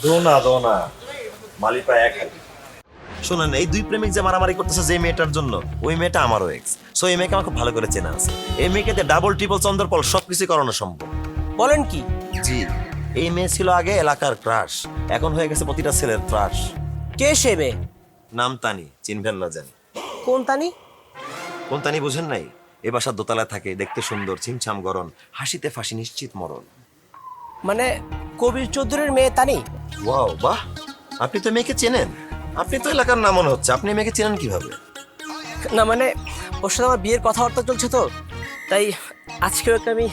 দোনা মালিপা এক আর কি। শোনেন, এই দুই প্রেমিক যে মারামারি করতেছে যে মেয়েটার জন্য, ওই মেয়েটা আমারও এক্স। সো এই মেয়েকে আমার খুব ভালো করে চেনা আছে। এই মেয়েকে ডাবল ট্রিপল চন্দ্রপল সবকিছু করানো সম্ভব। বলেন কি? জি, এই মেয়ে ছিল আগে এলাকার ক্রাশ, এখন হয়ে গেছে প্রতিটা ছেলের ক্রাশ। কে সে মেয়ে? নাম তানি, চিনবেন না জানি। কোন তানি? কোন তানি বুঝেন নাই? এ বাসার দোতলায় থাকে, দেখতে সুন্দর, ছিমছাম গরম, হাসিতে ফাঁসি নিশ্চিত মরণ। মানে কবির চৌধুরীর মেয়ে তানি? ওয়াও, বাহ, আপনি তো মেয়েকে চেনেন। আপনি তো এলাকার নাম মনে হচ্ছে, আপনি মেয়েকে চেনেন কিভাবে? না মানে ওর সাথে আমার বিয়ের কথাবার্তা চলছে তো, তাই আজকে ওকে আমি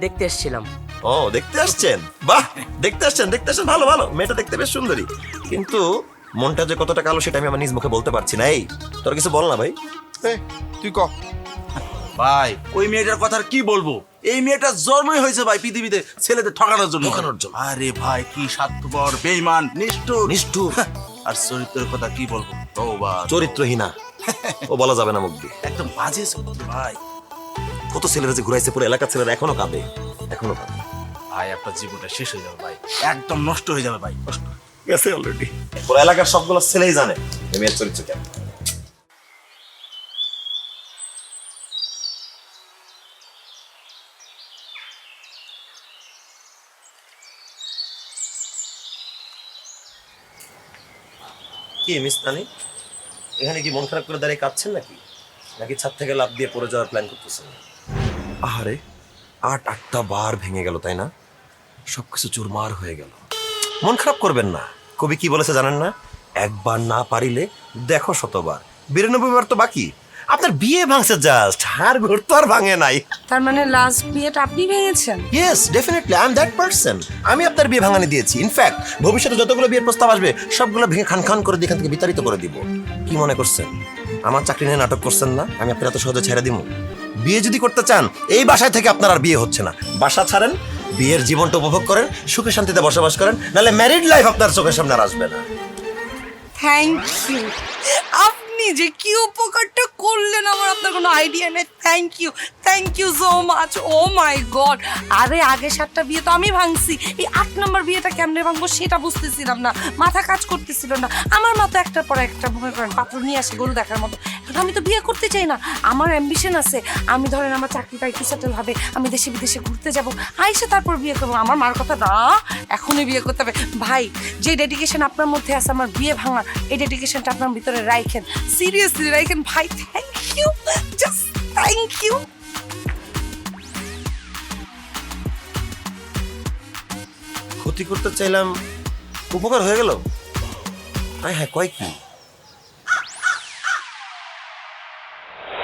দেখতে এসেছিলাম। ও, দেখতে আসছেন? বাহ, দেখতে আসছেন, ভালো ভালো। মেয়েটা দেখতে বেশ সুন্দরী, কিন্তু মনটা যে কতটা কালো সেটা আমি আমার নিজ মুখে বলতে পারছি না। এই তোর কিছু বল না ভাই। তুই ক ভাই, ওই মেয়েটার কথা আর কি বলবো? এই মেয়েটার জন্মই হয়েছে ভাই পৃথিবীতে ছেলেদের ঠকানোর জন্য। আরে ভাই, কি স্বার্থপর, বেঈমান, নিষ্ঠুর। আর চরিত্রের কথা কি বলবো? তওবা, চরিত্রহীনা, ও বলা যাবে না মুখ দিয়ে। একদম বাজে চরিত্র ভাই। কত ছেলেরা যে ঘুরাইছে, পুরো এলাকার ছেলেরা এখনো কাঁদে। ভাই আপনার জীবনটা শেষ হয়ে যাবে ভাই, একদম নষ্ট হয়ে যাবে ভাই, নষ্ট। গেছে অলরেডি। পুরো এলাকার সবগুলো ছেলেই জানে এই মেয়ের চরিত্র কেমন। কি মিস তানি, এখানে কি মন খারাপ করে দাঁড়িয়ে কাঁদছেন নাকি ছাদ থেকে লাফ দিয়ে পড়ে যাওয়ার প্ল্যান করতেছেন? আহারে, আটটা বার ভেঙে গেল, তাই না? সবকিছু চুরমার হয়ে গেল। মন খারাপ করবেন না। কবি কি বলেছে জানেন না? একবার না পারিলে দেখো শতবার। 92 বার তো বাকি। আপনার বিয়ে ভাঙছে জাস্ট, হার ঘর তো আর ভাঙে নাই। তার মানে লাস্ট বিয়েটা আপনি ভেঙেছেন? Yes, definitely I am that person. আমি আপনার বিয়ে ভাঙানি দিয়েছি। ইনফ্যাক্ট ভবিষ্যতে যতগুলো বিয়ের প্রস্তাব আসবে সবগুলো ভেঙে খান করে দিয়ে এখান থেকে বিতাড়িত করে দিব। কি মনে করছেন আমার চাকরি নিয়ে নাটক করছেন না? আমি আপনার এত সহজে ছেড়ে দিব? বিয়ে যদি করতে চান এই বাসায় থেকে আপনার আর বিয়ে হচ্ছে না। বাসা ছাড়েন, বিয়ের জীবনটা উপভোগ করেন, সুখে শান্তিতে বসবাস করেন, নাহলে ম্যারিড লাইফ আপনার চোখের সামনে আর আসবে না। Thank you. আপনি যে কি উপকারটা করলেন আমার আপনার কোনো আইডিয়া নেই। Thank you so much. Oh my god, আরে আগে 7টা বিয়ে তো আমি ভাঙছি, এই 8 নম্বর বিয়েটা কেমনে ভাঙবো সেটা বুঝতেছিলাম না, মাথা কাজ করতেছিল না। আমার মতো একটার পর একটা মনে করেন পাত্র নিয়ে আসে গরু দেখার মতো। কিন্তু আমি তো বিয়ে করতে চাই না, আমার অ্যাম্বিশন আছে। আমি ধরেন আমার চাকরিটা একটু সেটেল হবে, আমি দেশে বিদেশে ঘুরতে যাব, আইসে তারপর বিয়ে করবো। আমার মার কথা না, এখনই বিয়ে করতে হবে। ভাই, যে ডেডিকেশন আপনার মধ্যে আছে আমার বিয়ে ভাঙার, এই ডেডিকেশনটা আপনার ভিতরে রাখেন, সিরিয়াসলি রাখেন ভাই। Thank you, just thank you. ক্ষতি করতে চাইলাম, উপকার হয়ে গেল। হ্যাঁ, কয় কি